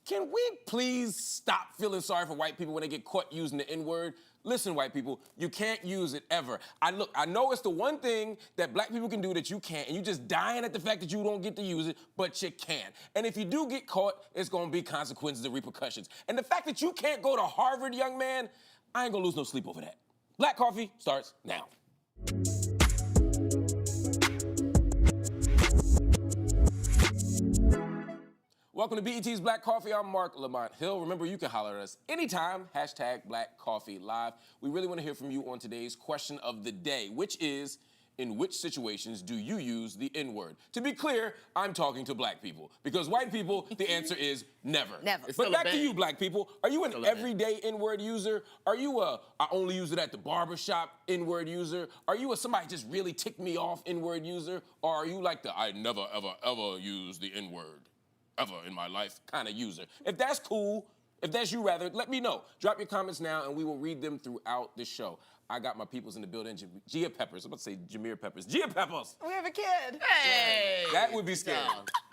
Can we please stop feeling sorry for white people when they get caught using the N-word? Listen, white people, you can't use it ever. I know it's the one thing that black people can do that you can't, and you just dying at the fact that you don't get to use it, but you can. And if you do get caught, it's gonna be consequences and repercussions. And the fact that you can't go to Harvard, young man, I ain't gonna lose no sleep over that. Black Coffee starts now. Welcome to BET's Black Coffee. I'm Marc Lamont Hill. Remember, you can holler at us anytime, #BlackCoffeeLive. We really want to hear from you on today's question of the day, which is, in which situations do you use the N-word? To be clear, I'm talking to black people, because white people, the answer is never. Never. But back to you, black people. Are you an everyday N-word user? Are you I only use it at the barbershop N-word user? Are you somebody just really ticked me off N-word user? Or are you like the I never, ever, ever use the N-word ever in my life kind of user? If that's cool, if that's you rather, let me know. Drop your comments now and we will read them throughout the show. I got my peoples in the building. Gia Peppers, I'm about to say Jameer Peppers. Gia Peppers! We have a kid. Hey! That would be scary.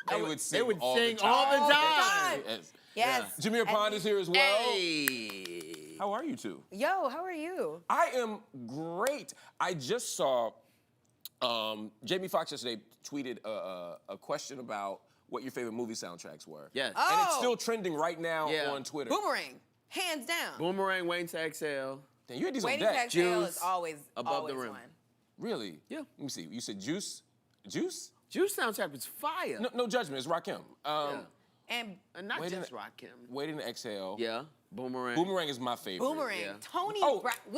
They would sing all the time. all the time. Yes. Yes. Jameer Pond is here as well. Hey! How are you two? Yo, how are you? I am great. I just saw Jamie Foxx yesterday tweeted a question about what your favorite movie soundtracks were. Yes. And it's still trending right now on Twitter. Boomerang, hands down. Boomerang, Waiting to Exhale. Damn, you had these on Waiting to deck. Exhale Juice, is always Above the Rim. one. Really? Yeah. Let me see. You said Juice? Juice? Juice soundtrack was fire. No judgment. It's Rakim. And Not Waiting just to- Rakim. Waiting to Exhale. Yeah. Boomerang. Boomerang is my favorite. Boomerang, Yeah. Tony,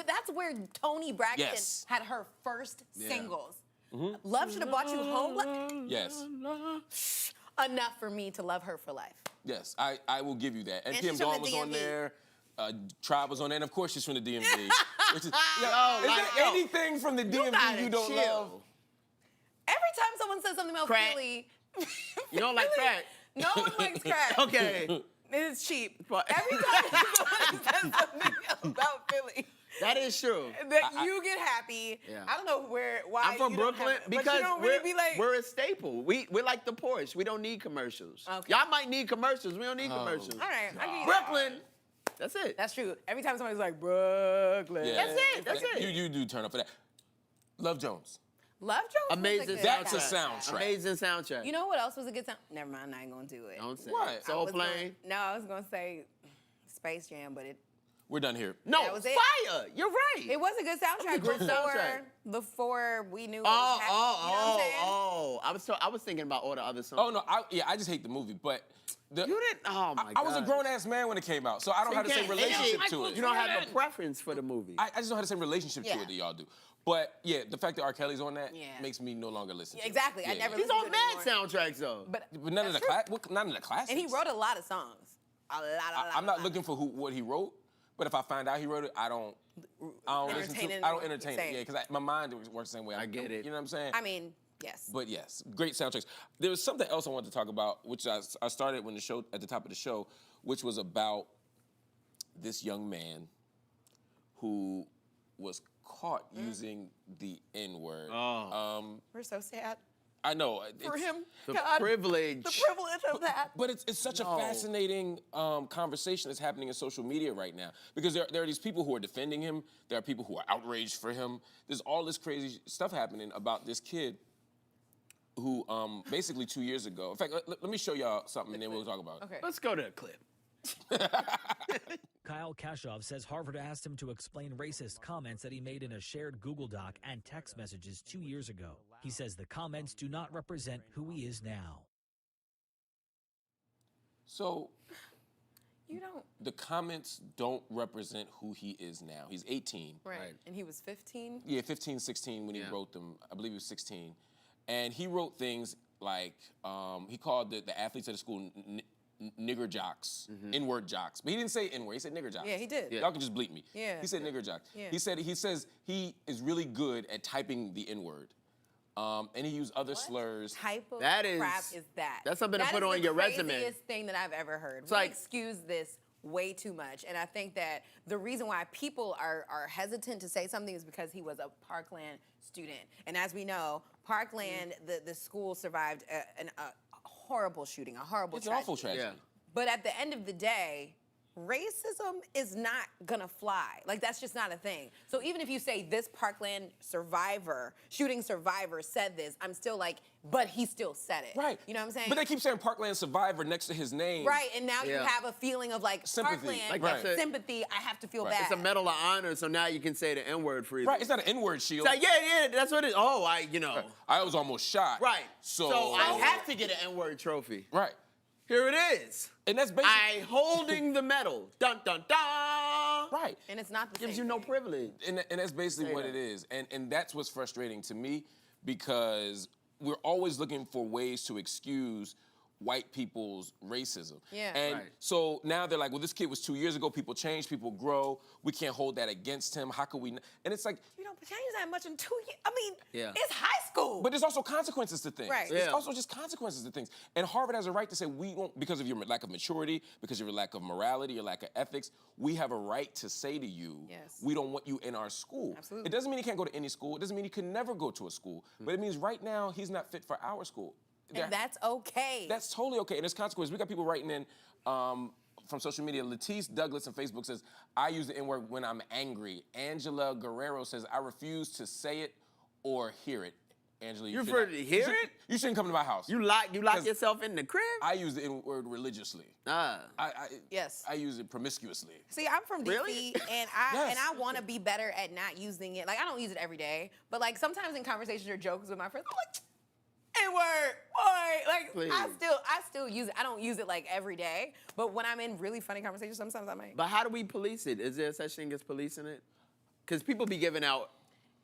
that's where Tony Braxton Yes. had her first singles. Mm-hmm. Love Should Have Brought You Home. Yes. Enough for me to love her for life. Yes, I will give you that. And And Kim she's from Dawn the was on DMV. there. Tribe was on there, and of course she's from the DMV. Which is, is like, there anything from the DMV you don't love? Every time someone says something about Crack. Philly, You don't like crack? no one likes crack. Okay. It's cheap. But- Every time someone says something about Philly, That is true. that you get happy. Yeah. I don't know why. I'm from you don't Brooklyn have it, but because you don't really be like. we're a staple. We're like the Porsche. We don't need commercials. Okay. Y'all might need commercials. We don't need commercials. All right, I give you that. Brooklyn. That's it. That's true. Every time somebody's like Brooklyn, Yeah. That's it. That's it. You do turn up for that. Love Jones. Love Jones. was a Amazing good That's a soundtrack. soundtrack. Amazing soundtrack. You know what else was a good sound? Never mind, I ain't gonna do it. Don't say What? it. I Soul was Plane. I was gonna say Space Jam, but We're done here. No, That was it. fire. You're right. it was a good soundtrack great soundtrack. before we knew. It was happening, you know what I'm saying? I was thinking about all the other songs. Oh no, I just hate the movie, but You didn't. Oh my God. I was a grown ass man when it came out, so I don't have the same relationship to it. You don't have a preference for the movie. I just don't have the same relationship to Yeah. it that y'all do. But yeah, the fact that R. Kelly's on that Yeah. makes me no longer listen to it. Exactly. I Yeah, never yeah. He's listened on to it mad anymore. soundtracks though. But None of that's the true. none of the classics. And he wrote a lot of songs. A lot. I'm not looking for what he wrote, but if I find out he wrote it, I don't listen to it. I don't entertain it. Yeah, because my mind works the same way. I get it. You know what I'm saying? I mean, yes. But yes, great soundtracks. There was something else I wanted to talk about, which I started when the show at the top of the show, which was about this young man who was caught using the N-word. We're so sad I know. for him. The God, privilege. The privilege of that. But it's such a fascinating conversation that's happening in social media right now, because there are these people who are defending him. There are people who are outraged for him. There's all this crazy stuff happening about this kid who basically 2 years ago. In fact, let me show y'all something and then we'll talk about it. Okay. Let's go to a clip. Kyle Kashuv says Harvard asked him to explain racist comments that he made in a shared Google Doc and text messages 2 years ago. He says the comments do not represent who he is now. So You don't. the comments don't represent who he is now. He's 18. Right. And he was 15. Yeah, 15, 16 when he Yeah. wrote them. I believe he was 16. And he wrote things like, he called the athletes at the school nigger jocks, N-word jocks. But he didn't say N-word, he said nigger jocks. Yeah, he did. Y'all can just bleep me. Yeah. He said nigger jocks. Yeah. He says he is really good at typing the N-word. And he used other slurs. Type of That is- crap is that? that's something to That put is on the your resume. craziest thing that I've ever heard. We like- excuse this way too much, and I think that the reason why people are hesitant to say something is because he was a Parkland student, and as we know, Parkland, the school survived a horrible shooting, a horrible It's an awful tragedy. Yeah. But at the end of the day, racism is not gonna fly. Like, that's just not a thing. So even if you say this Parkland shooting survivor said this, I'm still like, but he still said it. Right. You know what I'm saying? But they keep saying Parkland survivor next to his name. Right, and now you have a feeling of like Sympathy. Parkland, Like, sympathy, I have to feel bad. It's a medal of honor, so now you can say the N-word freely. Right, it's not an N-word shield. It's like, yeah, that's what it is. Oh, I was almost shot. Right. So I have to get an N-word trophy. Right. Here it is. And that's basically... I holding the medal. Dun, dun, dun. Right. And it's not the Gives same you no thing. privilege. And that's basically what it is. And that's what's frustrating to me, because we're always looking for ways to excuse white people's racism. Yeah. And so now they're like, well, this kid was 2 years ago. People change, people grow. We can't hold that against him. How could we? And it's like, You don't change that much in 2 years. I mean, Yeah. it's high school. but there's also consequences to things. Right. There's Yeah. also just consequences to things. And Harvard has a right to say, we won't, because of your lack of maturity, because of your lack of morality, your lack of ethics, we have a right to say to you, Yes. we don't want you in our school. Absolutely. It doesn't mean he can't go to any school. It doesn't mean he could never go to a school. But it means right now he's not fit for our school. and that's okay. That's totally okay. And there's consequences. We got people writing in from social media. Letice Douglas on Facebook says, I use the N-word when I'm angry. Angela Guerrero says, I refuse to say it or hear it. Angela, You should prefer not- to hear it? You shouldn't come to my house. You lock 'Cause yourself in the crib? I use the N-word religiously. Yes. I use it promiscuously. See, I'm from DC, Really? and I want to be better at not using it. Like, I don't use it every day, but like sometimes in conversations or jokes with my friends, I'm like, N-word, boy. Like, Please. I still use it. I don't use it like every day, but when I'm in really funny conversations, sometimes I might. But how do we police it? Is there such thing as policing it? Because people be giving out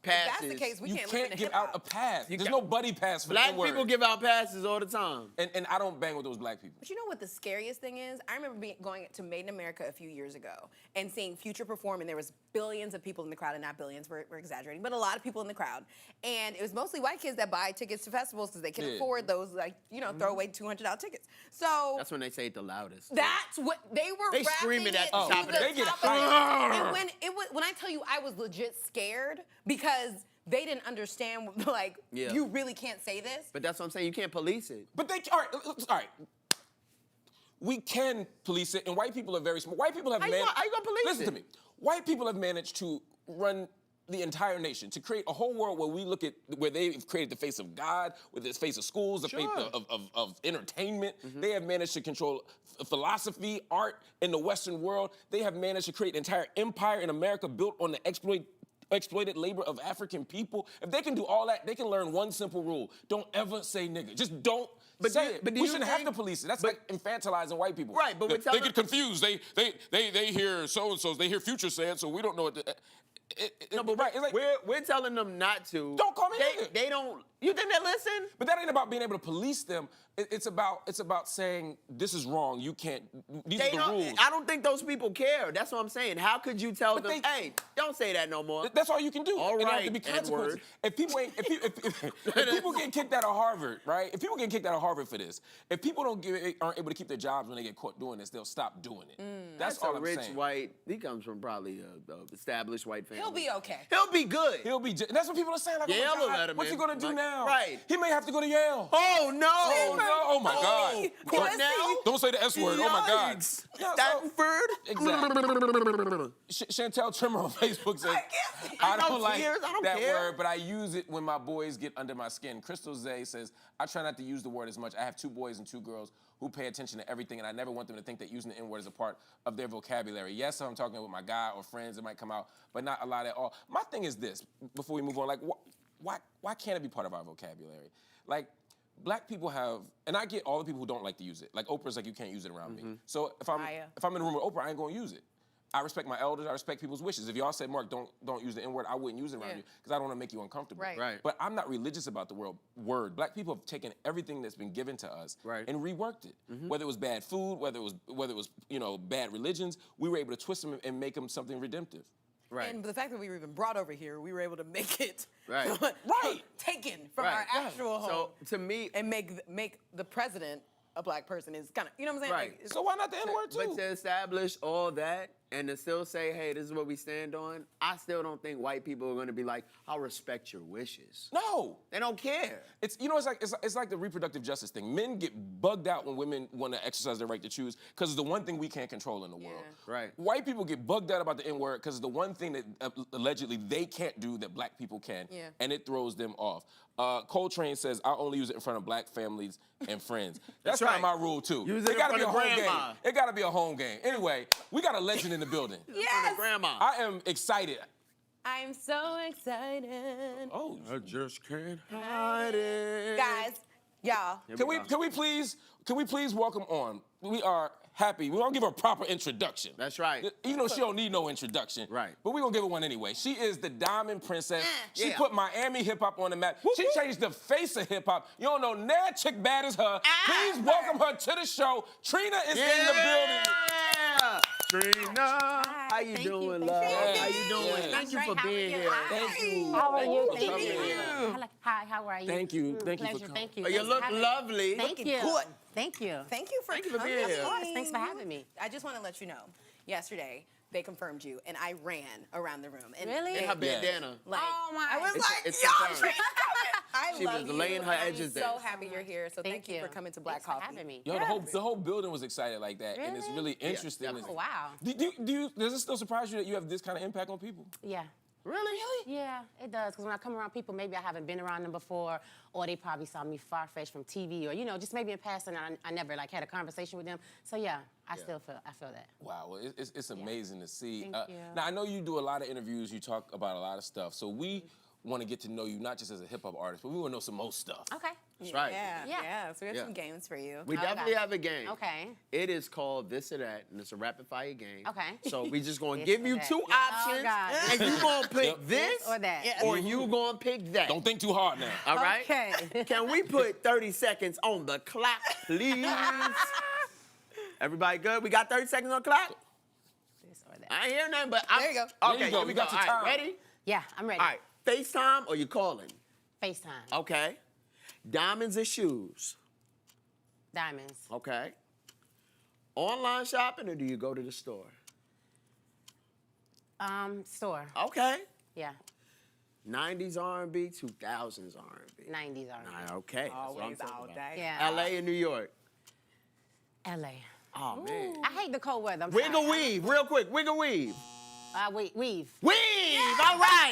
passes. If that's the case, we You can't listen can't to give hip-hop. out a pass. There's got- no buddy pass for the Black N-word. people give out passes all the time. And I don't bang with those black people. But you know what the scariest thing is? I remember going to Made in America a few years ago and seeing Future perform, and there was billions of people in the crowd, and not billions, we're exaggerating, but a lot of people in the crowd. And it was mostly white kids that buy tickets to festivals because they can afford those, like, throw away $200 tickets. So That's when they say it the loudest. that's what they were. They rapping screaming at it the to top of the their- They get top of hyped. it. And when I tell you I was legit scared because they didn't understand, like, Yeah. you really can't say this. But that's what I'm saying. You can't police it. But all right. We can police it, and white people are very smart. White people have How you gonna police Listen it? to me. White people have managed to run the entire nation, to create a whole world where we look at, where they've created the face of God, with the face of schools, the face of entertainment. They have managed to control philosophy, art in the Western world. They have managed to create an entire empire in America built on the exploited labor of African people. If they can do all that, they can learn one simple rule: don't ever say nigga. Just don't say it. but do We you shouldn't have think- to police it. That's like infantilizing white people. Right, but we're they telling- get confused. They hear so and so's. They hear Future saying, so we don't know what. No, but right. It's like, we're telling them not to. Don't call me they, nigga. They don't. You think they listen? but that ain't about being able to police them. It's about saying this is wrong. You can't. These They are the don't. rules. I don't think those people care. That's what I'm saying. How could you tell But them, they- hey, don't say that no more? That's all you can do. All and there have right, to be consequences. N-word. If people ain't, if people get kicked out of Harvard, right? If people get kicked out of Harvard for this, if people aren't able to keep their jobs when they get caught doing this, they'll stop doing it. That's all a I'm rich saying. white. He comes from probably a established white family. He'll be okay. He'll be good. He'll be. That's what people are saying. Like, Yale oh will my God, let him what's he in. gonna do Like, now? right. He may have to go to Yale. Oh no! Oh no! Oh my God! What now? Don't say the S word. Oh my God! Yikes. Yeah, so- Stanford. Exactly. Chantel Trimmer on Facebook says, I know don't like tears, I don't that care. word, but I use it when my boys get under my skin. Crystal Zay says, I try not to use the word as much. I have 2 boys and 2 girls who pay attention to everything, and I never want them to think that using the N-word is a part of their vocabulary. Yes, if I'm talking with my guy or friends, it might come out, but not a lot at all. My thing is this, before we move on, like, why can't it be part of our vocabulary? Like, black people have, and I get all the people who don't like to use it. Like Oprah's like, you can't use it around me. So if I'm in a room with Oprah, I ain't gonna use it. I respect my elders. I respect people's wishes. If y'all said, Mark, don't use the N-word, I wouldn't use it around you because I don't want to make you uncomfortable. Right. But I'm not religious about the word. Black people have taken everything that's been given to us and reworked it. Whether it was bad food, whether it was bad religions, we were able to twist them and make them something redemptive. Right. And the fact that we were even brought over here, we were able to make it Right. taken from Right. our actual home. So to me, and make the president a black person is kind of, you know what I'm saying? Right. Like, So why not the N-word too? but to establish all that and to still say, hey, this is what we stand on, I still don't think white people are going to be like, I'll respect your wishes. No. They don't care. It's it's like the reproductive justice thing. Men get bugged out when women want to exercise their right to choose because it's the one thing we can't control in the world. Right. White people get bugged out about the N-word because it's the one thing that allegedly they can't do that black people can, and it throws them off. Coltrane says, I only use it in front of black families and friends. That's kind of my rule, too. Use it in gotta front be a of home grandma. game. It got to be a home game. Anyway, we got a legend in the building. Yes. Grandma. I am excited. I'm so excited. Oh, I just can't hide it. Guys, y'all. can we please welcome on? We are happy. We're gonna give her a proper introduction. That's right. Even though she don't need no introduction. Right. But we're gonna give her one anyway. She is the Diamond Princess. She Yeah. put Miami hip hop on the map. She changed the face of hip hop. You don't know now chick bad as her. Please welcome her to the show. Trina is in the building. Trina, how you Thank you, doing, thank love? you. How you doing? Yes. Thank you I'm for great. How being are you? here. Thank you. How are you? for Thank coming. you. Hi, how are you? Thank you. Thank you for Pleasure. coming. Thank you. Oh, you Thanks for look having me. lovely. Thank Looking you. good. Thank you. Thank you for Thank you for coming. being here. Of course. Thanks for having me. I just want to let you know, yesterday they confirmed you, and I ran around the room. And Really? In her bandana. Like, Oh, my. I was It's- like, it's yo, confirmed. Trina's coming. I She love was you. laying her edges I'm there. so happy you're here. So thank you for coming to Black Thanks Coffee. for having me. Yo, the whole building was excited like that, and it's really interesting. definitely. Oh, wow. Does it still surprise you that you have this kind of impact on people? Yeah. Really? Yeah, it does. Because when I come around people, maybe I haven't been around them before, or they probably saw me far-fetched from TV, or just maybe in passing, I never like had a conversation with them. So yeah, I feel that. Wow, well, it's amazing to see. Thank you. Now, I know you do a lot of interviews, you talk about a lot of stuff, so we want to get to know you not just as a hip-hop artist, but we want to know some more stuff. Okay. That's right. Yeah. So we have Yeah. some games for you. We definitely have a game. Okay. It is called This or That, and it's a rapid fire game. Okay. So we just gonna This give or you that. two Yeah. options, Oh, God. and you gonna pick this or that. or you gonna pick that. Don't think too hard now. All right? Okay. Can we put 30 seconds on the clock, please? Everybody good? We got 30 seconds on the clock? This or that. I ain't hear nothing, but I'm... There you go. Okay, There you go. here We we got go. your All right, time. ready? Yeah, I'm ready. All right, FaceTime or you calling? FaceTime. Okay. Diamonds or shoes? Diamonds. Okay. Online shopping or do you go to the store? Store. Okay. Yeah. 90s R&B, 2000s R&B. 90s are. Okay. that's what I'm Always talking all about. day. Yeah. LA and New York. LA. Oh, man. I hate the cold weather. I'm Wiggle sorry. weave, real quick. Wiggle weave. Weave. Weave! All right.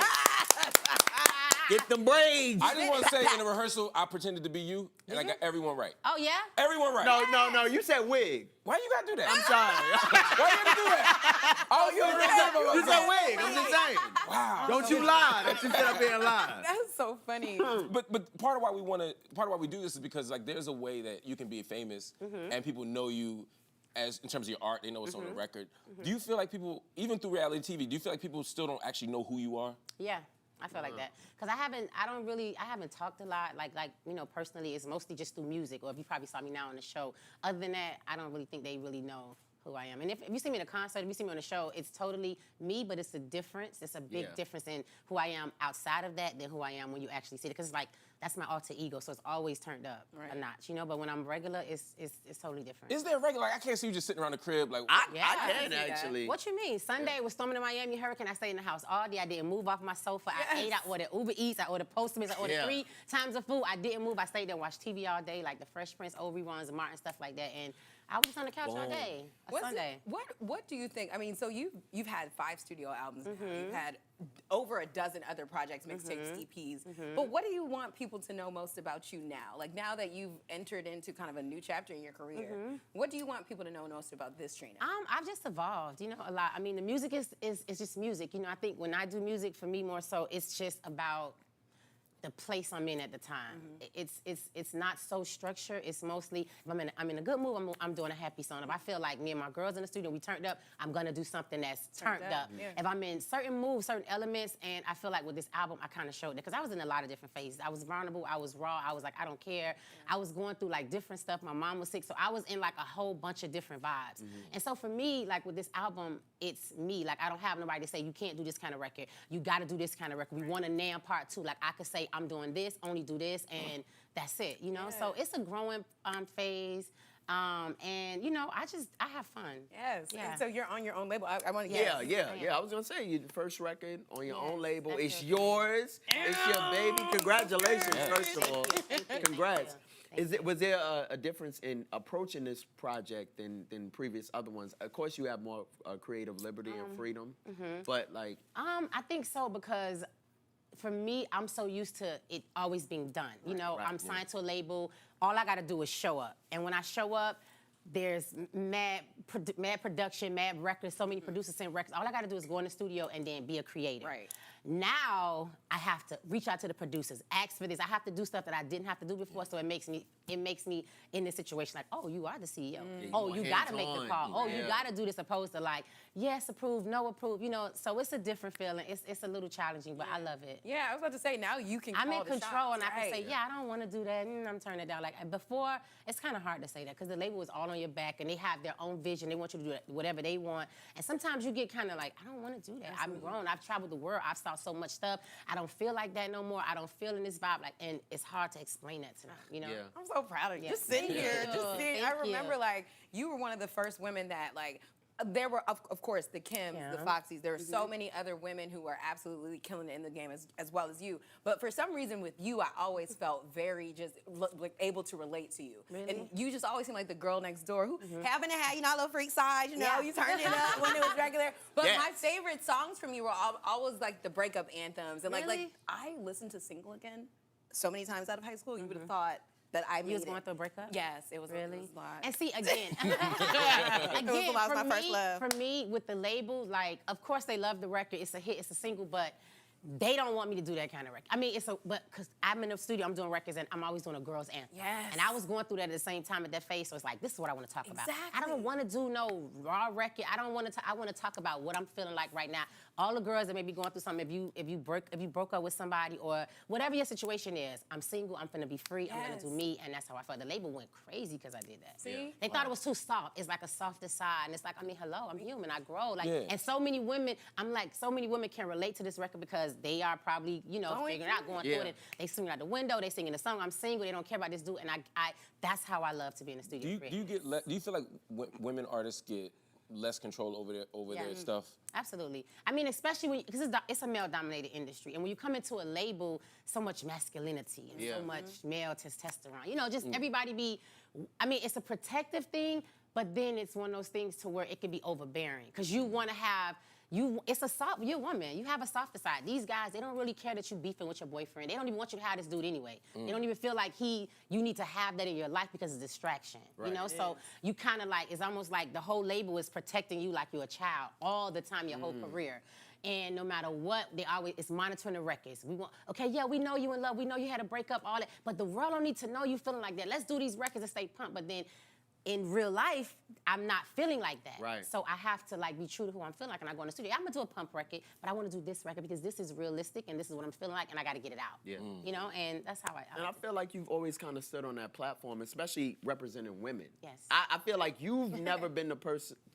Get them braids. I just want to say in the rehearsal, I pretended to be you, and I got everyone right. Oh, yeah? Everyone right. No. You said wig. Why you gotta do that? I'm sorry. Why you gotta do that? Oh, You said wig. I'm just saying. Wow. Don't you lie. Don't you sit up here and lie. That's so funny. But part of why we do this is because like there's a way that you can be famous and people know you as in terms of your art, they know it's on the record. Do you feel like people, even through reality TV, do you feel like people still don't actually know who you are? Yeah, I feel like that. Because I haven't talked a lot, like personally, it's mostly just through music, or if you probably saw me now on the show. Other than that, I don't really think they really know who I am. And if you see me in a concert, if you see me on a show, it's totally me, but it's a difference. It's a big difference in who I am outside of that than who I am when you actually see it. Because it's like, that's my alter ego, so it's always turned up a notch, But when I'm regular, it's totally different. Is there a regular? Like, I can't see you just sitting around the crib like. I I can actually. What you mean? Sunday was storming in Miami Hurricane. I stayed in the house all day. I didn't move off my sofa. I ate. I ordered Uber Eats. I ordered Postmates. I ordered 3 times of food. I didn't move. I stayed there and watched TV all day, like the Fresh Prince, old reruns, and Martin, stuff like that. And I was just on the couch all day. Sunday. What do you think? I mean, so you've had 5 studio albums. Now. You've had over a dozen other projects, mixtapes, EPs. But what do you want people to know most about you now? Like now that you've entered into kind of a new chapter in your career, what do you want people to know most about this Trina? I've just evolved, a lot. I mean, the music is just music. I think when I do music, for me more so, it's just about the place I'm in at the time. It's not so structured. It's mostly if I'm in a good mood, I'm doing a happy song. If I feel like me and my girls in the studio, we turned up, I'm gonna do something that's turned up. Yeah. If I'm in certain moods, certain elements, and I feel like with this album, I kind of showed it because I was in a lot of different phases. I was vulnerable. I was raw. I was like, I don't care. I was going through like different stuff. My mom was sick, so I was in like a whole bunch of different vibes. And so for me, like with this album, it's me. Like I don't have nobody to say you can't do this kind of record. You got to do this kind of record. We want a Nam Part 2. Like I could say I'm doing this, only do this, and that's it. So it's a growing phase. And you know, I have fun. Yes. Yeah. And so you're on your own label. I want to Yeah. I was gonna say, your first record on your own label. that's It's your yours. It's your baby. Congratulations, first of all. Congrats. Was there a difference in approaching this project than previous other ones? Of course, you have more creative liberty and freedom, but like. I think so because for me, I'm so used to it always being done. You know, I'm signed to a label. All I got to do is show up, and when I show up, there's mad production, mad records. So many producers send records. All I got to do is go in the studio and then be a creator. Right. Now I have to reach out to the producers, ask for this. I have to do stuff that I didn't have to do before. So it makes me in this situation like, oh, you are the CEO. Oh, you got to make the call. Oh, you got to do this. Opposed to like, yes, approve, no approve. You know, so it's a different feeling. It's a little challenging, but I love it. Yeah, I was about to say now you can. I'm call in the control, shots, and I can right. say, yeah, I don't want to do that. I'm turning it down. Like before, it's kind of hard to say that because the label is all on your back, and they have their own vision. They want you to do whatever they want, and sometimes you get kind of like, I don't want to do that. I'm grown. I've traveled the world. I've saw so much stuff. I don't feel like that no more. I don't feel in this vibe. Like, and it's hard to explain that to them. You know. Yeah. I'm so proud of you. Yeah. Just sitting here, Thank just you. sitting. Thank I remember you. like you were one of the first women that like. There were, of course, the Kims, the Yeah. Foxies. There are so many other women who are absolutely killing it in the game as well as you. But for some reason with you, I always felt very just like able to relate to you. Really? And you just always seem like the girl next door who having to have, you know, a little freak side, you know, Yeah. you turned it up when it was regular. But Yes. my favorite songs from you were always like the breakup anthems. And like Really? I listened to Single Again so many times out of high school, you would have thought that I You was made going it. through a breakup? Yes, it was Really? a lot. And see, again, It was a lot of my first love. For me, with the label, like, of course they love the record. It's a hit, it's a single, but they don't want me to do that kind of record. I mean, because I'm in the studio, I'm doing records, and I'm always doing a girl's anthem. Yes. And I was going through that at the same time at that phase, so it's like, this is what I want to talk about. I Exactly. don't want to do no raw record. I don't want to. I want to talk about what I'm feeling like right now. All the girls that may be going through something, if you broke up with somebody or whatever your situation is, I'm single, I'm finna be free, I'm gonna do me, and that's how I felt. The label went crazy because I did that. See? They thought it was too soft. It's like a softer side, and it's like, I mean, hello, I'm human, I grow. Like, Yeah. and so many women, I'm like, so many women can relate to this record because they are probably, you know, Going figuring out, going through it, and they singing out the window, they singing the song. I'm single, they don't care about this dude, and I that's how I love to be in the studio. Do you feel like women artists get less control over their stuff? Absolutely. I mean, especially because it's a male-dominated industry, and when you come into a label, so much masculinity and so much male testosterone. You know, just everybody be. I mean, it's a protective thing, but then it's one of those things to where it can be overbearing because you want to have. You're a woman. You have a softer side. These guys, they don't really care that you beefing with your boyfriend. They don't even want you to have this dude anyway. They don't even feel like you need to have that in your life because it's distraction. Right. You know, so you kind of like, it's almost like the whole label is protecting you like you're a child all the time, your whole career. And no matter what, it's monitoring the records. We want, okay, yeah, we know you in love. We know you had a breakup, all that. But the world don't need to know you feeling like that. Let's do these records and stay pumped. But then in real life, I'm not feeling like that. Right. So I have to like be true to who I'm feeling like, and I go in the studio. I'm gonna do a pump record, but I want to do this record because this is realistic and this is what I'm feeling like, and I got to get it out. Yeah. You know, and that's how I. And I feel like you've always kind of stood on that platform, especially representing women. Yes. I feel like you've never been the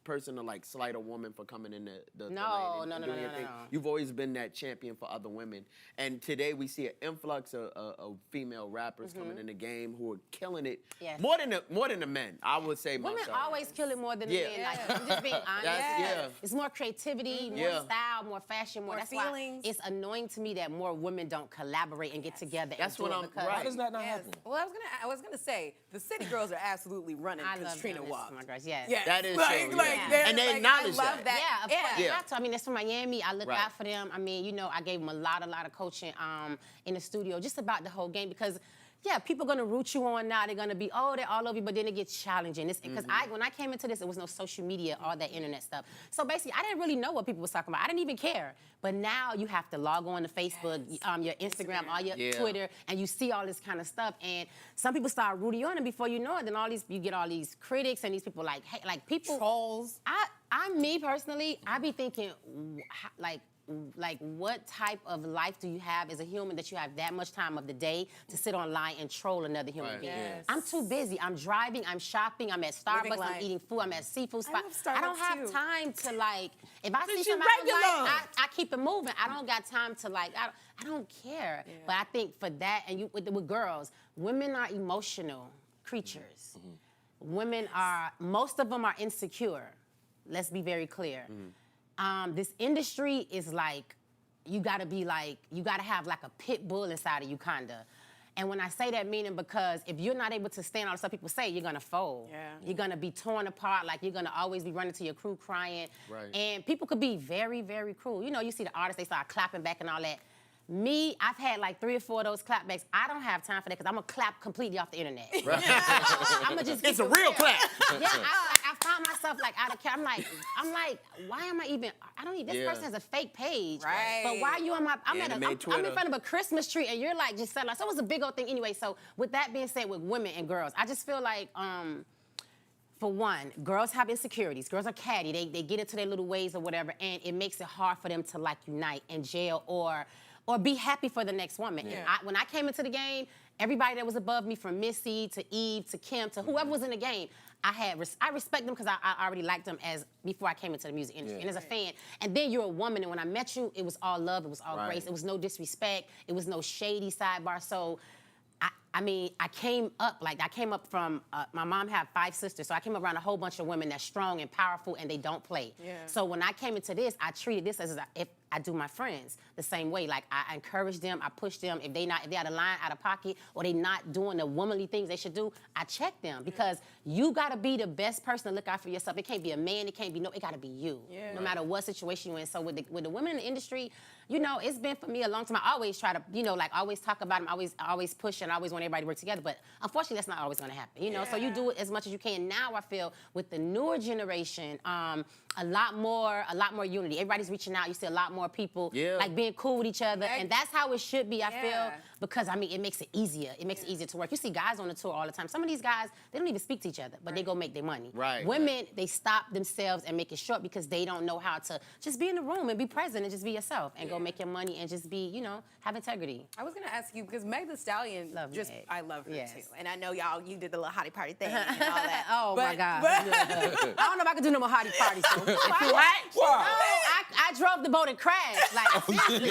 person to like slight a woman for coming in the No, lane and no, doing no, your no, thing. no. You've always been that champion for other women. And today we see an influx of female rappers coming in the game who are killing it. Yes. More than the men, I would say. Women myself. always kill it more than the Yeah. men. Like, I'm just being honest. Yeah. It's more creativity, more Yeah. style, more fashion, more. More That's feelings. why it's annoying to me that more women don't collaborate and get together. That's and do what it I'm- because right. Why does that not Yes. happen? Well, I was gonna say the city girls are absolutely running I because love Trina doing this walked. for my girls. Yes. Yes. That is like, true, like, yeah. they're And they like, acknowledge I love that. that. Yeah, of course. Yeah. I have to. I mean, that's from Miami. I look Right. out for them. I mean, you know, I gave them a lot of coaching in the studio just about the whole game because, yeah, people are going to root you on now. They're going to be, they're all over you, but then it gets challenging. Because when I came into this, there was no social media, all that internet stuff. So basically, I didn't really know what people was talking about. I didn't even care. But now you have to log on to Facebook, your Instagram, all your Twitter, and you see all this kind of stuff. And some people start rooting you on, and before you know it, then you get all these critics and these people like, hey, like people. Trolls. Me personally, I be thinking, like what type of life do you have as a human that you have that much time of the day to sit online and troll another human Right. being? Yes. I'm too busy. I'm driving, I'm shopping, I'm at Starbucks, I'm life. eating food, I'm at seafood spot. love Starbucks, I don't have too. time to like, if I see you somebody regular. I keep it moving. I don't got time to like, I don't care. Yeah. But I think for that, and with girls, women are emotional creatures. most of them are insecure. Let's be very clear. This industry is like, you gotta have like a pit bull inside of you, kinda. And when I say that, meaning because if you're not able to stand all the stuff people say, you're gonna fold. Yeah. You're gonna be torn apart, like you're gonna always be running to your crew crying. Right. And people could be very, very cruel. You know, you see the artists, they start clapping back and all that. Me, I've had like 3 or 4 of those clapbacks. I don't have time for that because I'm gonna clap completely off the internet. Right. I'm gonna just. It's a real clap. Yeah, I found myself like out of care. I'm like, why am I even? I don't need. This Yeah. person has a fake page. Right. But why are you on my? I'm Yeah, at they a. made I'm in Twitter. front of a Christmas tree and you're like just selling. So it was a big old thing anyway. So with that being said, with women and girls, I just feel like for one, girls have insecurities. Girls are catty. They get into their little ways or whatever, and it makes it hard for them to like unite and jail or be happy for the next woman. Yeah. And when I came into the game, everybody that was above me, from Missy to Eve to Kim to whoever was in the game, I respect them because I already liked them as before I came into the music industry and as a fan. And then you're a woman, and when I met you, it was all love, it was all Right. grace, it was no disrespect, it was no shady sidebar. So I mean, I came up from, my mom had 5 sisters, so I came around a whole bunch of women that's strong and powerful and they don't play. Yeah. So when I came into this, I treated this as if I do my friends the same way. Like I encourage them, I push them. If they out of line, out of pocket, or they not doing the womanly things they should do, I check them because you gotta be the best person to look out for yourself. It can't be a man, it gotta be you. Yeah. No matter what situation you're in. So with the women in the industry, you know, it's been for me a long time. I always try to, you know, like always talk about them, always push, and I always want everybody to work together. But unfortunately, that's not always gonna happen. You know, so you do it as much as you can. Now I feel with the newer generation, a lot more unity. Everybody's reaching out. You see a lot more people like being cool with each other, and that's how it should be. I feel because I mean it makes it easier. It makes it easier to work. You see guys on the tour all the time. Some of these guys they don't even speak to each other, but they go make their money. Right. Women they stop themselves and make it short because they don't know how to just be in the room and be present and just be yourself and go make your money and just be, you know, have integrity. I was gonna ask you because Meg Thee Stallion, I love her too, and I know you did the little hottie party thing and all that. Oh my God! But, I don't know if I could do no more hottie parties. So What? No, I drove the boat and crashed. Like, seriously.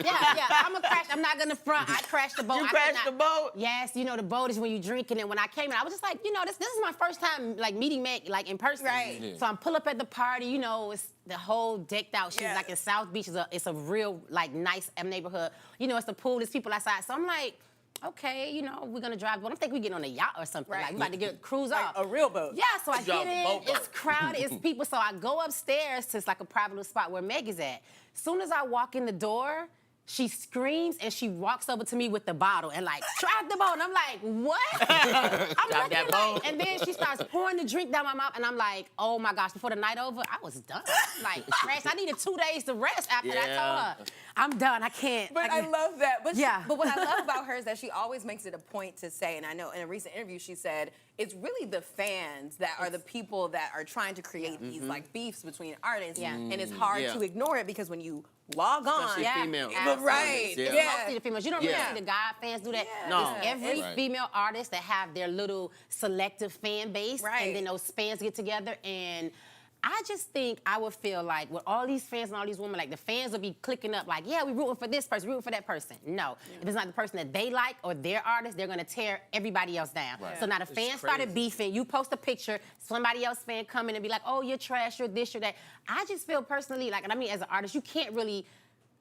Yeah. I'm a crash. I'm not gonna front. I crashed the boat. You crashed the boat? Yes, you know the boat is when you drinking. And when I came in, I was just like, you know, this is my first time like meeting Meg like in person. Right. Yeah. So I'm pull up at the party. You know, it's the whole decked out. She's like in South Beach. It's a real like nice neighborhood. You know, it's the pool. There's people outside. So I'm like, okay, you know, we're gonna drive. But I think we get on a yacht or something. Right. Like we about to get cruise Like off. a real boat. Yeah, so I Drive get a in, boat. it's crowded, it's people. So I go upstairs to like a private little spot where Meg is at. Soon as I walk in the door, she screams and she walks over to me with the bottle and like, drop the boat. And I'm like, what? I'm Drop that looking boat. like, and then she starts pouring the drink down my mouth and I'm like, oh my gosh, before the night over, I was done. Like, crash. I needed 2 days to rest after that. I told her, I'm done, I can't. But I love that. But but what I love about her is that she always makes it a point to say, and I know in a recent interview she said, it's really the fans that are the people that are trying to create these like beefs between artists. Yeah. And it's hard Yeah. to ignore it because when you log on, Especially female. but right, Yeah. Mostly the females. You don't really see the guy fans do that. Yeah. No. It's every Right. female artist that have their little selective fan base, Right. and then those fans get together. And I just think I would feel like with all these fans and all these women, like the fans would be clicking up like, yeah, we rooting for this person, rooting for that person. No, if it's not the person that they like or their artist, they're gonna tear everybody else down. Right. So now the fans started beefing. You post a picture, somebody else fan come in and be like, oh, you're trash, you're this, you're that. I just feel personally like, and I mean as an artist, you can't really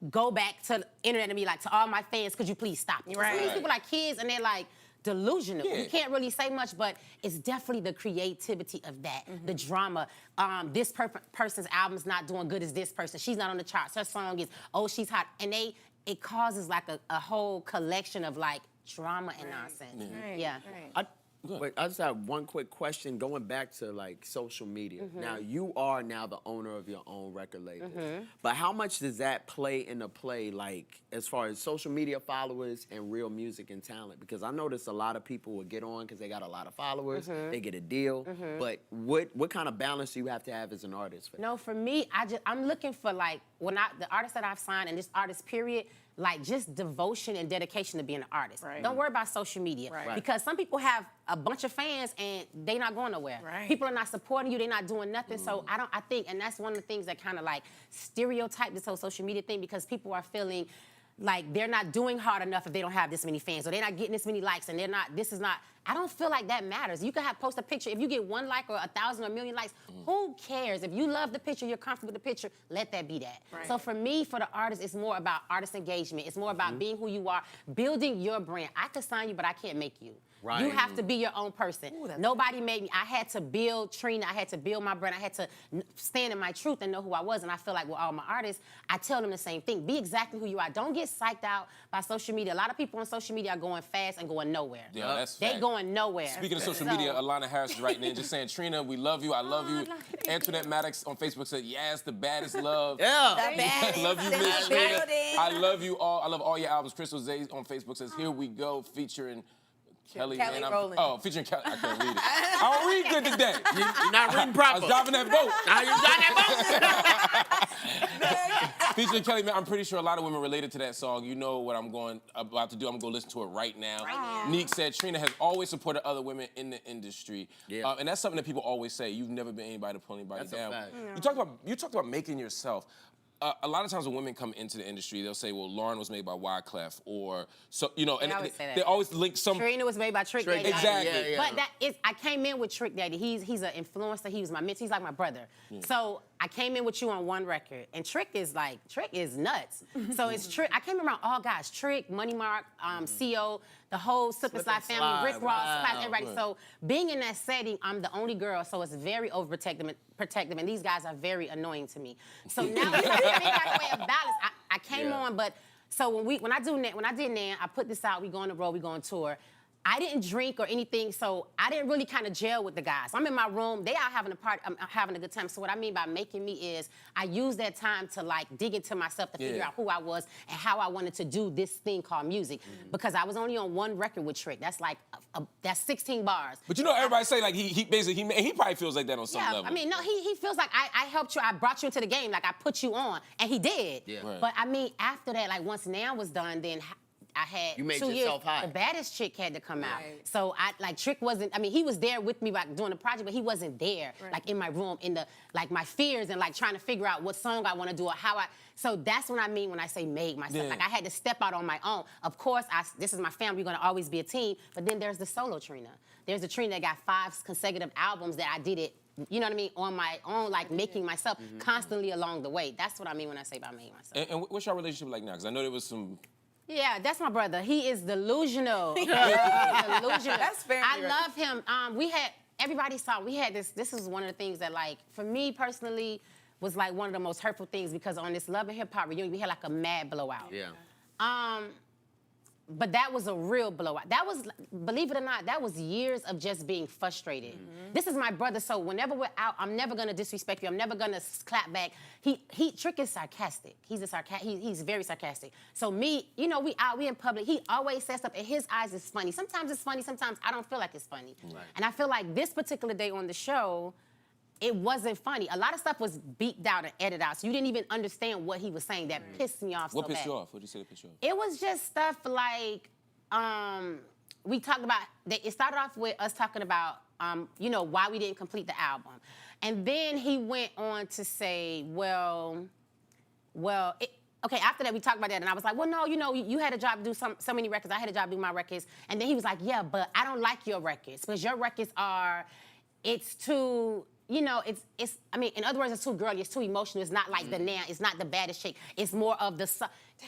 go back to the internet and be like, to all my fans, could you please stop it? Right. Some of these people are kids and they're like delusional. Yeah. You can't really say much, but it's definitely the creativity of that, the drama. This person's album's not doing good as this person. She's not on the charts. Her song is, oh, she's hot. And it causes like a whole collection of like drama and nonsense. Right. Yeah. Right. Wait, I just have one quick question going back to like social media. Now you are now the owner of your own record label, but how much does that play into play like as far as social media followers and real music and talent? Because I notice a lot of people will get on because they got a lot of followers, they get a deal, but what kind of balance do you have to have as an artist? For that? No, for me, I'm looking for like the artists that I've signed and this artist period, like just devotion and dedication to being an artist. Right. Don't worry about social media. Right. Because some people have a bunch of fans and they not going nowhere. Right. People are not supporting you, they're not doing nothing. So I think, and that's one of the things that kind of like stereotype this whole social media thing because people are feeling like they're not doing hard enough if they don't have this many fans, or they're not getting this many likes, and this is not. I don't feel like that matters. You can post a picture. If you get 1 like or 1,000 or 1,000,000 likes, who cares? If you love the picture, you're comfortable with the picture, let that be that. Right. So for me, for the artist, it's more about artist engagement. It's more about being who you are, building your brand. I could sign you, but I can't make you. Right. You have to be your own person. Ooh, Nobody made me. I had to build Trina. I had to build my brand. I had to stand in my truth and know who I was. And I feel like with all my artists, I tell them the same thing. Be exactly who you are. Don't get psyched out by social media. A lot of people on social media are going fast and going nowhere. Yeah, that's They fact. going nowhere. Speaking of social media, Alana Harris is writing in just saying, Trina, we love you, I love you. Antoinette Maddox on Facebook said, yes, the baddest love. Yeah. The baddest Love you, in Miss the Trina. building. I love you all. I love all your albums. Crystal Zay on Facebook says, here we go, featuring Kelly. Kelly man, Rowland. Oh, featuring Kelly. I can't read it. I don't read good today. You're not reading I proper. was driving that boat. Now you're driving that boat. Featuring Kelly, man, I'm pretty sure a lot of women related to that song. You know what I'm about to do. I'm going to listen to it right now. Neek said, Trina has always supported other women in the industry. Yeah. And that's something that people always say. You've never been anybody to pull anybody That's a down. fact. You talked about making yourself. A lot of times when women come into the industry, they'll say, well, Lauren was made by Wyclef, or, so, you know, and always say that. they always link some. Trina was made by Trick Trick Daddy. Exactly. Yeah, yeah. But I came in with Trick Daddy. He's an influencer. He was my mentor. He's like my brother. So I came in with you on one record, and Trick is nuts. So it's Trick. I came around all guys: Trick, Money Mark, CO, the whole Slip and Slide family, Rick Ross, Wow. everybody. So being in that setting, I'm the only girl, so it's very overprotective, and these guys are very annoying to me. So now it's like a way of balance. I came on, but so when I did Nan, I put this out. We go on the road, we go on tour. I didn't drink or anything, so I didn't really kind of gel with the guys. I'm in my room, they out having a party, I'm having a good time. So what I mean by making me is I use that time to like dig into myself to figure out who I was and how I wanted to do this thing called music. Because I was only on one record with Trick. That's like that's 16 bars. But you know, everybody say like he basically he probably feels like that on some level. I mean, no, he feels like I helped you, I brought you into the game, like I put you on, and he did. Yeah. Right. But I mean, after that, like once Nan was done, then I had You made 2 years. yourself hot. The baddest chick had to come out. Right. So Trick wasn't, I mean, he was there with me like doing the project, but he wasn't there, like in my room, in the, like my fears and like trying to figure out what song I want to do or how so that's what I mean when I say made myself. Yeah. Like I had to step out on my own. Of course, this is my family, we're gonna always be a team, but then there's the solo Trina. There's the Trina that got 5 consecutive albums that I did it, you know what I mean, on my own, like making myself constantly along the way. That's what I mean when I say about making myself. And what's your relationship like now? Because I know there was some. Yeah, that's my brother. He is delusional. He's delusional. That's family I right love him. Everybody saw, we had this is one of the things that like, for me personally, was like one of the most hurtful things because on this Love and Hip Hop reunion, we had like a mad blowout. Yeah. But that was a real blowout. That was, believe it or not, that was years of just being frustrated. This is my brother, so whenever we're out, I'm never gonna disrespect you. I'm never gonna clap back. Trick is sarcastic. He's very sarcastic. So me, you know, we in public. He always says stuff. In his eyes, it's funny. Sometimes it's funny. Sometimes I don't feel like it's funny. Right. And I feel like this particular day on the show, it wasn't funny. A lot of stuff was beeped out and edited out, so you didn't even understand what he was saying. That pissed me off What so pissed bad. you off? What did you say that pissed you off? It was just stuff like, we talked about, it started off with us talking about, you know, why we didn't complete the album. And then he went on to say, okay, after that we talked about that, and I was like, well, no, you know, you had a job to do so many records. I had a job to do my records. And then he was like, yeah, but I don't like your records because your records it's too, you know, I mean, in other words, it's too girly, it's too emotional. It's not like the Nan, it's not the baddest chick. It's more of the,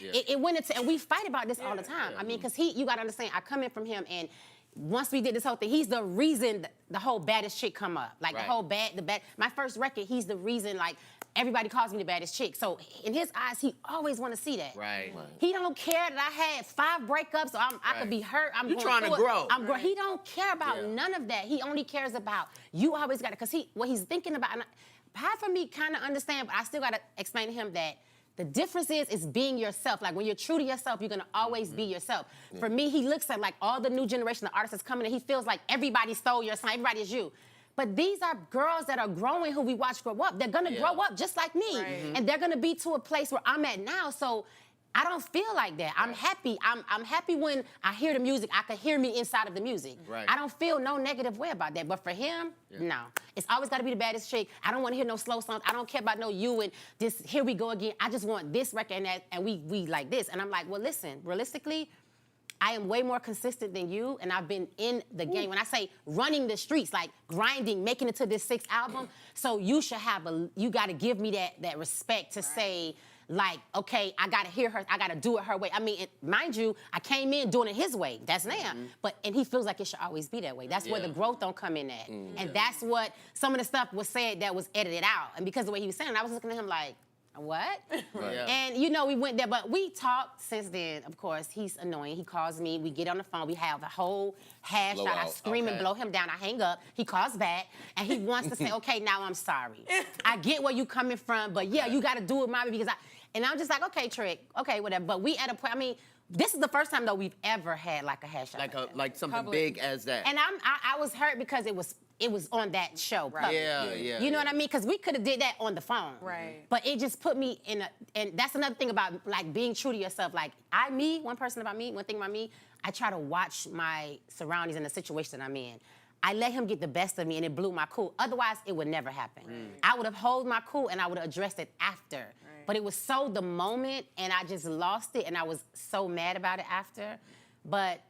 it went into, and we fight about this all the time. I mean, because you gotta understand, I come in from him, and once we did this whole thing, he's the reason the whole baddest chick come up. Like my first record, he's the reason, like, everybody calls me the baddest chick. So in his eyes, he always want to see that. Right. He don't care that I had 5 breakups, so I could be hurt. You're trying to grow. He don't care about none of that. He only cares about you always got it. Because what he's thinking about, and half of me kind of understand, but I still got to explain to him that the difference is being yourself. Like when you're true to yourself, you're gonna always be yourself. For me, he looks at like all the new generation of artists that's coming in, he feels like everybody stole your sign, everybody is you. But these are girls that are growing who we watch grow up. They're gonna grow up just like me. And they're gonna be to a place where I'm at now. So I don't feel like that. I'm happy. I'm happy when I hear the music. I can hear me inside of the music. Right. I don't feel no negative way about that. But for him, no. It's always got to be the baddest chick. I don't want to hear no slow songs. I don't care about no you and this. Here we go again. I just want this record and that, and we like this. And I'm like, well, listen. Realistically, I am way more consistent than you, and I've been in the game. When I say running the streets, like grinding, making it to this 6th album, so you should have you got to give me that respect to say, like, okay, I got to hear her, I got to do it her way. I mean, mind you, I came in doing it his way. That's now. And he feels like it should always be that way. That's where the growth don't come in at. And that's what some of the stuff was said that was edited out. And because of the way he was saying it, I was looking at him like, what? And you know, we went there, but we talked since then. Of course, he's annoying. He calls me, we get on the phone, we have a whole hash out. I scream and blow him down. I hang up. He calls back, and he wants to say, okay, now I'm sorry. I get where you coming from, but yeah, you got to do it my way because and I'm just like, okay, Trick, okay, whatever. But we at a point, I mean, this is the first time though we've ever had like a hash out. Like something big as that. And I was hurt because it was on that show. Right. Yeah. You know what I mean? Because we could have did that on the phone. Right. But it just put me in and that's another thing about like being true to yourself. Like one thing about me, I try to watch my surroundings and the situation that I'm in. I let him get the best of me and it blew my cool. Otherwise, it would never happen. I would have held my cool and I would have addressed it after. But it was so the moment and I just lost it and I was so mad about it after. But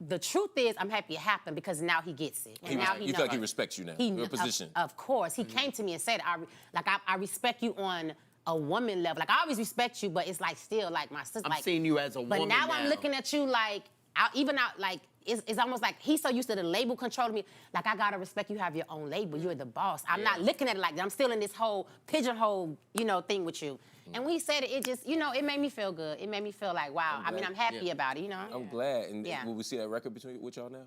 the truth is, I'm happy it happened because now he gets it. And You now feel like he respects you now, your position. Of course. He came to me and said, I respect you on a woman level. Like, I always respect you, but it's like still like my sister. I'm seeing you as a woman But now I'm looking at you like, it's almost like he's so used to the label controlling me. Like, I gotta respect you have your own label. You're the boss. I'm not looking at it like that. I'm still in this whole pigeonhole, thing with you. And when he said it, it just, it made me feel good. It made me feel like, wow. I mean, I'm happy about it, I'm glad. And will we see that record with y'all now?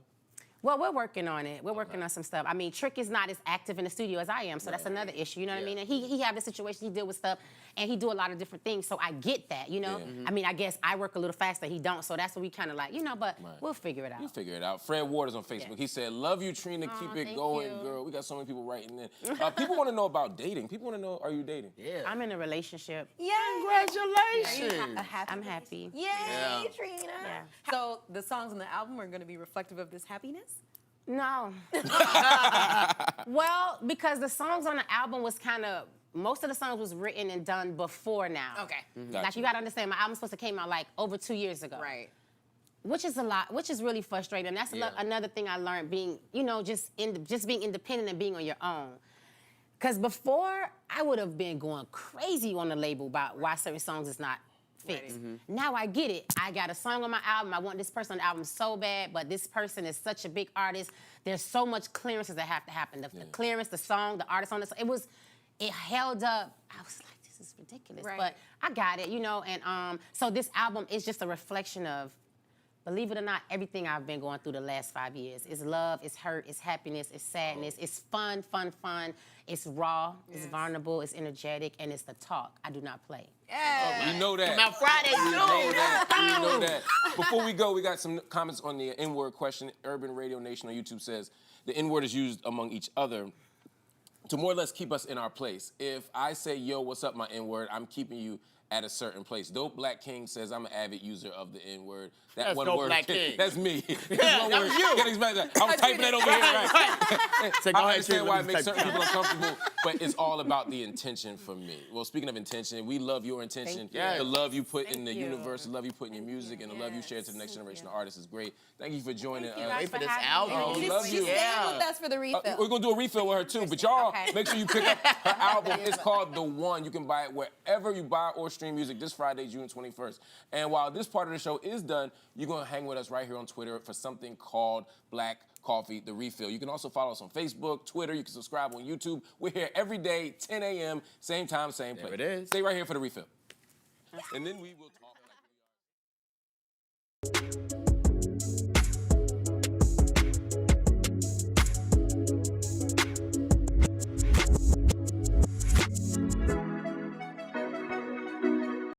Well, we're working on it. We're working on some stuff. I mean, Trick is not as active in the studio as I am, so that's another issue, you know what I mean? And he have the situation, he deal with stuff, and he do a lot of different things, so I get that, I mean, I guess I work a little faster, he don't, so that's what we kind of like, but we'll figure it out. We'll figure it out. Fred Ward is on Facebook. He said, love you, Trina. Keep it going, girl. We got so many people writing in. People want to know about dating. People want to know, are you dating? Yeah. I'm in a relationship. Yay! Congratulations. I'm happy. Yay, Trina. Yeah. So the songs on the album are going to be reflective of this happiness? No. Well, because the songs on the album was most of the songs was written and done before now. Okay. Like, you gotta understand, my album's supposed to came out like over 2 years ago. Right. Which is a lot, which is really frustrating. That's another thing I learned being, just being independent and being on your own. Because before, I would have been going crazy on the label about why certain songs is not fixed. Now I get it. I got a song on my album. I want this person on the album so bad, but this person is such a big artist. There's so much clearances that have to happen. The clearance, the song, the artist on the song. It held up. I was like, this is ridiculous. Right. But I got it, and so this album is just a reflection of, believe it or not, everything I've been going through the last 5 years. It's love, it's hurt, it's happiness, it's sadness, it's fun. It's raw, it's vulnerable, it's energetic, and it's the talk. I do not play. Yeah. You know that. Come out Friday, You know that. Before we go, we got some comments on the N-word question. Urban Radio Nation on YouTube says, the N-word is used among each other to more or less keep us in our place. If I say, yo, what's up, my N-word, I'm keeping you at a certain place. Dope Black King says, I'm an avid user of the N-word. That's one Dope word. Black King. That's me. Yeah, that was you. I was typing that over here, right? So go I ahead, understand Trina, why let it me makes type certain people uncomfortable, but it's all about the intention for me. Well, speaking of intention, we love your intention. Thank you. The love you put in the you. universe, the love you put in your music, and the love you share to the next generation of artists is great. Thank you for joining you us. guys Wait for for this having me. album. We love you. She's staying with us for the refill. We're gonna do a refill with her too, but y'all Okay. make sure you pick up her album. It's called The One. You can buy it wherever you buy or stream music this Friday, June 21st. And while this part of the show is done, you're gonna hang with us right here on Twitter for something called Black Coffee, The Refill. You can also follow us on Facebook, Twitter. You can subscribe on YouTube. We're here every day, 10 a.m., same time, same place. There it is. Stay right here for The Refill. And then we will talk.